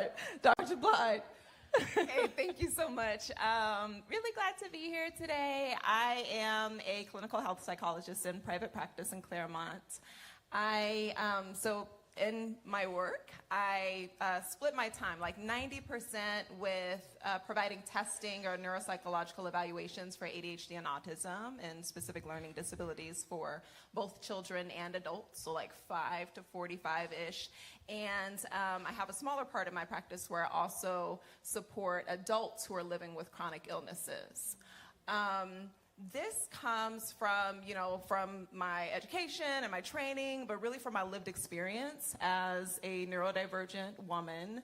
right, Dr. Blythe. Hey, thank you so much. Really glad to be here today. I am a clinical health psychologist in private practice in Claremont. So in my work, I split my time, like 90% with providing testing or neuropsychological evaluations for ADHD and autism and specific learning disabilities for both children and adults, so like 5 to 45-ish. And I have a smaller part of my practice where I also support adults who are living with chronic illnesses. This comes from my education and my training, but really from my lived experience as a neurodivergent woman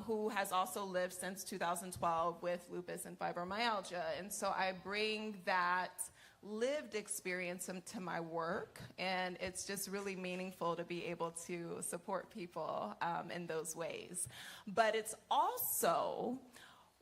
who has also lived since 2012 with lupus and fibromyalgia. And so I bring that lived experience into my work, and it's just really meaningful to be able to support people in those ways. But it's also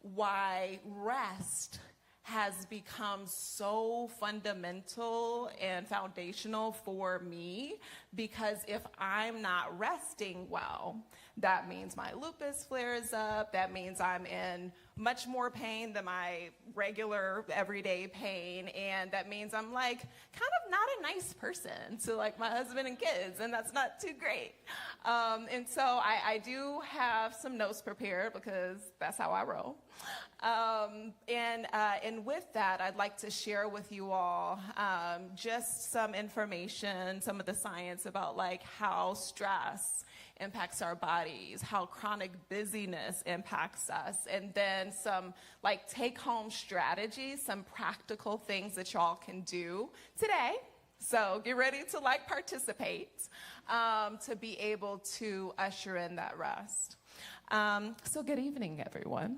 why rest has become so fundamental and foundational for me, because if I'm not resting well, that means my lupus flares up, that means I'm in much more pain than my regular everyday pain, and that means I'm like kind of not a nice person to like my husband and kids, and that's not too great. And so I do have some notes prepared because that's how I roll. And with that, I'd like to share with you all just some information, some of the science about like how stress impacts our bodies, how chronic busyness impacts us, and then some like take-home strategies, some practical things that y'all can do today. So get ready to like participate to be able to usher in that rest. So good evening, everyone.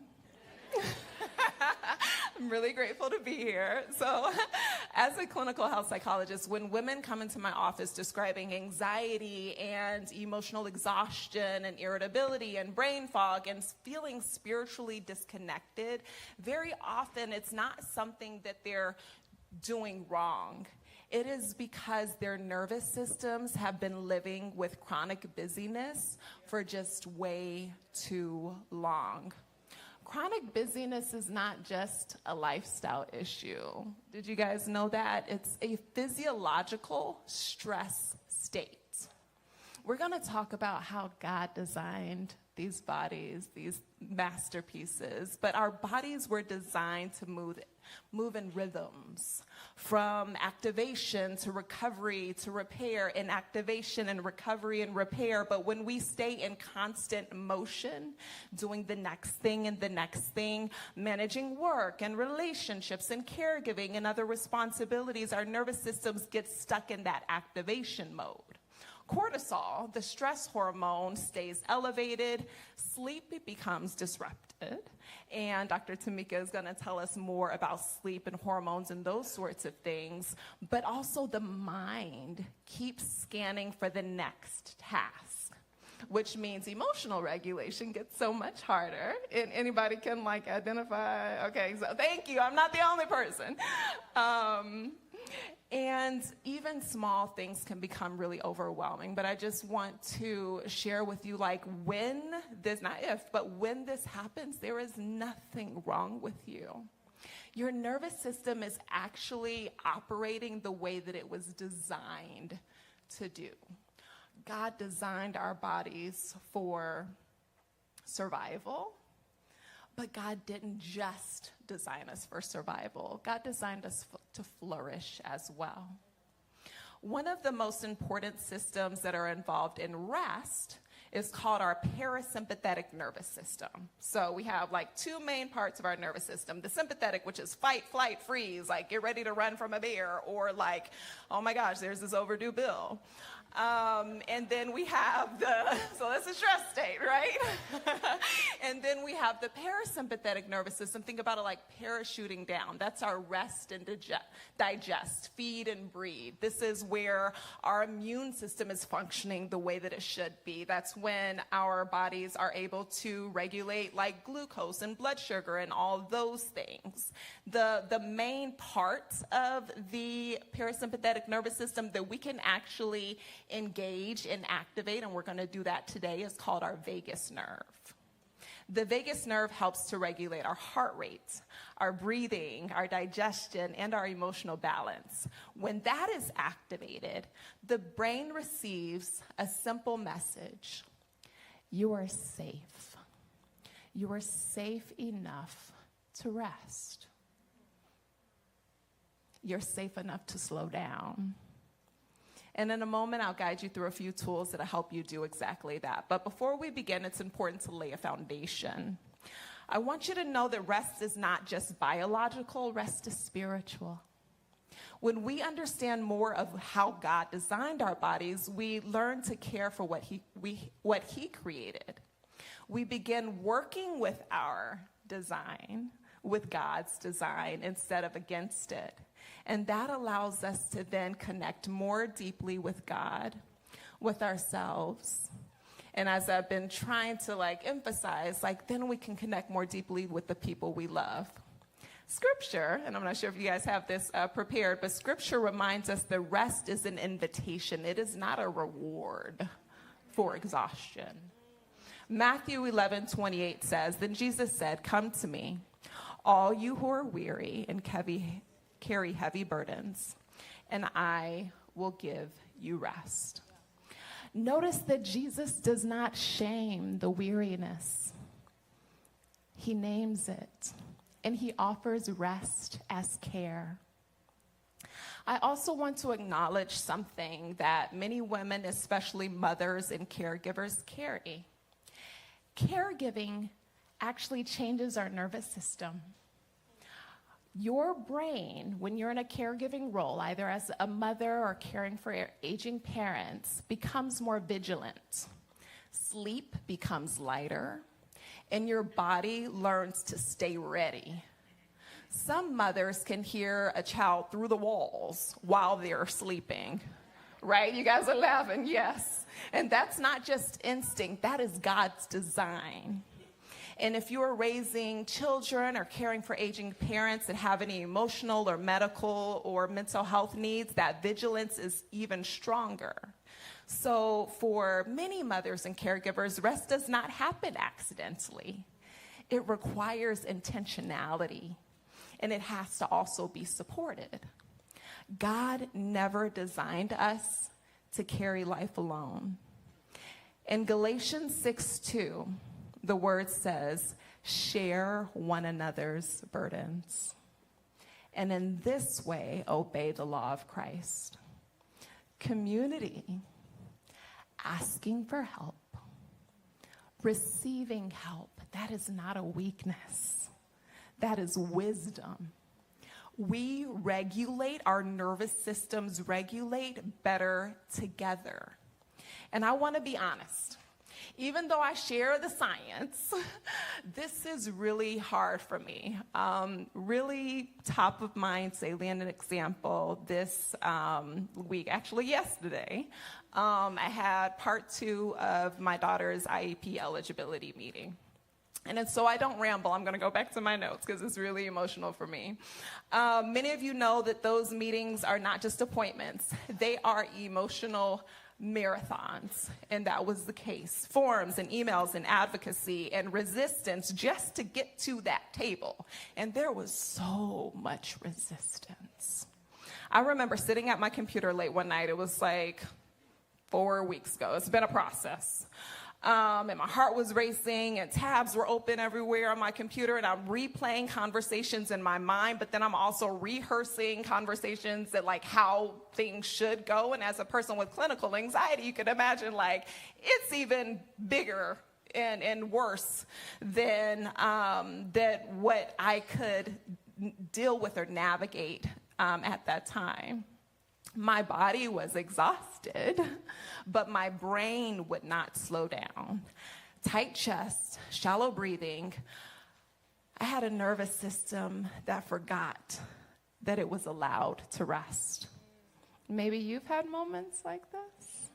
I'm really grateful to be here. So as a clinical health psychologist, when women come into my office describing anxiety and emotional exhaustion and irritability and brain fog and feeling spiritually disconnected, very often it's not something that they're doing wrong. It is because their nervous systems have been living with chronic busyness for just way too long. Chronic busyness is not just a lifestyle issue. Did you guys know that? It's a physiological stress state. We're going to talk about how God designed these bodies, these masterpieces, but our bodies were designed to move in rhythms, from activation to recovery to repair, and activation and recovery and repair. But when we stay in constant motion, doing the next thing and the next thing, managing work and relationships and caregiving and other responsibilities, our nervous systems get stuck in that activation mode. Cortisol, the stress hormone, stays elevated, sleep becomes disrupted, and Dr. Tamika is going to tell us more about sleep and hormones and those sorts of things, but also the mind keeps scanning for the next task, which means emotional regulation gets so much harder. And anybody can like identify, okay, so thank you, I'm not the only person. And even small things can become really overwhelming. But I just want to share with you, like, when this, not if, but when this happens, there is nothing wrong with you. Your nervous system is actually operating the way that it was designed to do. God designed our bodies for survival. But God didn't just design us for survival. God designed us to flourish as well. One of the most important systems that are involved in rest is called our parasympathetic nervous system. So we have like two main parts of our nervous system. The sympathetic, which is fight, flight, freeze, like get ready to run from a bear, or like, oh my gosh, there's this overdue bill. And then we have so that's a stress state, right? And then we have the parasympathetic nervous system. Think about it like parachuting down. That's our rest and digest, feed and breathe. This is where our immune system is functioning the way that it should be. That's when our bodies are able to regulate like glucose and blood sugar and all those things. The main part of the parasympathetic nervous system that we can actually engage and activate, and we're going to do that today, is called our vagus nerve. The vagus nerve helps to regulate our heart rate, our breathing, our digestion, and our emotional balance. When that is activated, the brain receives a simple message. You are safe. You are safe enough to rest. You're safe enough to slow down. And in a moment, I'll guide you through a few tools that'll help you do exactly that. But before we begin, it's important to lay a foundation. I want you to know that rest is not just biological, rest is spiritual. When we understand more of how God designed our bodies, we learn to care for what He created. We begin working with our design, with God's design, instead of against it. And that allows us to then connect more deeply with God, with ourselves. And as I've been trying to emphasize, then we can connect more deeply with the people we love. Scripture, and I'm not sure if you guys have this prepared, but Scripture reminds us that rest is an invitation. It is not a reward for exhaustion. Matthew 11:28 says, "Then Jesus said, 'Come to me, all you who are weary and carry heavy burdens, and I will give you rest.'" Notice that Jesus does not shame the weariness. He names it, and he offers rest as care. I also want to acknowledge something that many women, especially mothers and caregivers, carry. Caregiving actually changes our nervous system. Your brain, when you're in a caregiving role, either as a mother or caring for aging parents, becomes more vigilant. Sleep becomes lighter, and your body learns to stay ready. Some mothers can hear a child through the walls while they're sleeping, right? You guys are laughing, yes. And that's not just instinct, that is God's design. And if you're raising children or caring for aging parents that have any emotional or medical or mental health needs, that vigilance is even stronger. So for many mothers and caregivers, rest does not happen accidentally. It requires intentionality, and it has to also be supported. God never designed us to carry life alone. In Galatians 6:2, the word says, "Share one another's burdens, and in this way obey the law of Christ." Community, asking for help, receiving help, that is not a weakness. That is wisdom. We regulate, our nervous systems regulate better together. And I want to be honest. Even though I share the science, this is really hard for me. Really top of mind, salient example, this week, actually yesterday, I had part 2 of my daughter's IEP eligibility meeting. And so I don't ramble. I'm going to go back to my notes because it's really emotional for me. Many of you know that those meetings are not just appointments. They are emotional marathons, and that was the case. Forms and emails and advocacy and resistance just to get to that table. And there was so much resistance. I remember sitting at my computer late one night. It was 4 weeks ago. It's been a process. And my heart was racing, and tabs were open everywhere on my computer, and I'm replaying conversations in my mind, but then I'm also rehearsing conversations that how things should go. And as a person with clinical anxiety, you can imagine it's even bigger and worse than that what I could deal with or navigate at that time. My body was exhausted, but my brain would not slow down. Tight chest, shallow breathing. I had a nervous system that forgot that it was allowed to rest. Maybe you've had moments like this.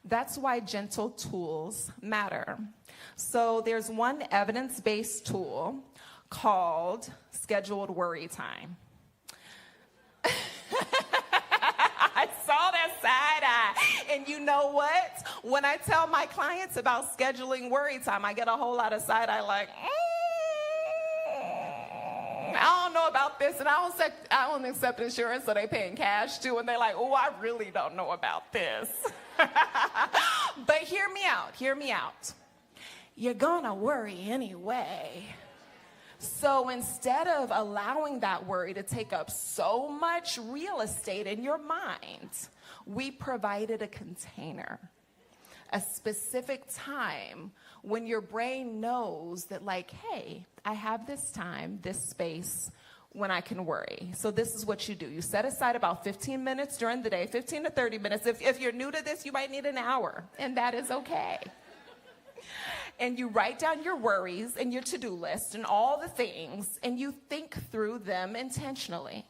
That's why gentle tools matter. So there's one evidence-based tool called scheduled worry time. I saw that side eye, And you know what? When I tell my clients about scheduling worry time, I get a whole lot of side eye like, I don't know about this, and I don't accept insurance, so they pay in cash too, and they're like, oh, I really don't know about this. But hear me out. You're gonna worry anyway. So instead of allowing that worry to take up so much real estate in your mind, we provided a container, a specific time when your brain knows that, like, hey, I have this time, this space when I can worry. So this is what you do. You set aside about 15 minutes during the day, 15 to 30 minutes. If you're new to this, you might need an hour, and that is okay. And you write down your worries and your to-do list and all the things, and you think through them intentionally.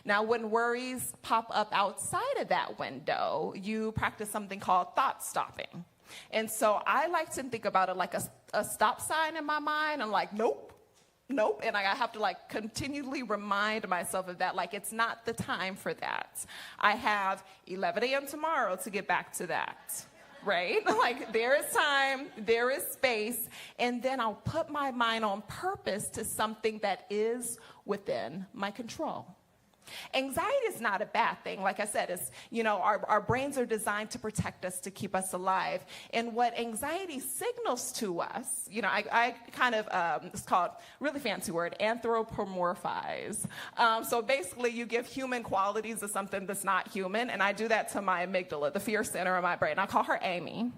Now, when worries pop up outside of that window, you practice something called thought stopping. And so I like to think about it like a stop sign in my mind. I'm like, nope. And I have to like continually remind myself of that, like it's not the time for that. I have 11 a.m. tomorrow to get back to that. Right? Like there is time, there is space, and then I'll put my mind on purpose to something that is within my control. Anxiety is not a bad thing. Like I said, it's, our brains are designed to protect us, to keep us alive. And what anxiety signals to us, I kind of, it's called, really fancy word, anthropomorphize. So basically you give human qualities to something that's not human. And I do that to my amygdala, the fear center of my brain. I call her Amy.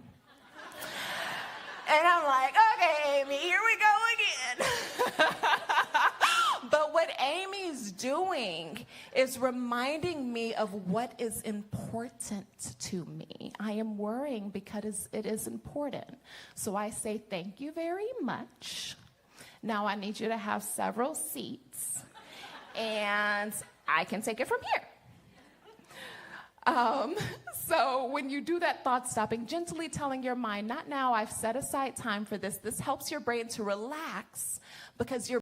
And I'm like, okay, Amy, here we go again. But what Amy's doing is reminding me of what is important to me. I am worrying because it is important. So I say, thank you very much. Now I need you to have several seats, and I can take it from here. So when you do that thought stopping, gently telling your mind, not now, I've set aside time for this. This helps your brain to relax because your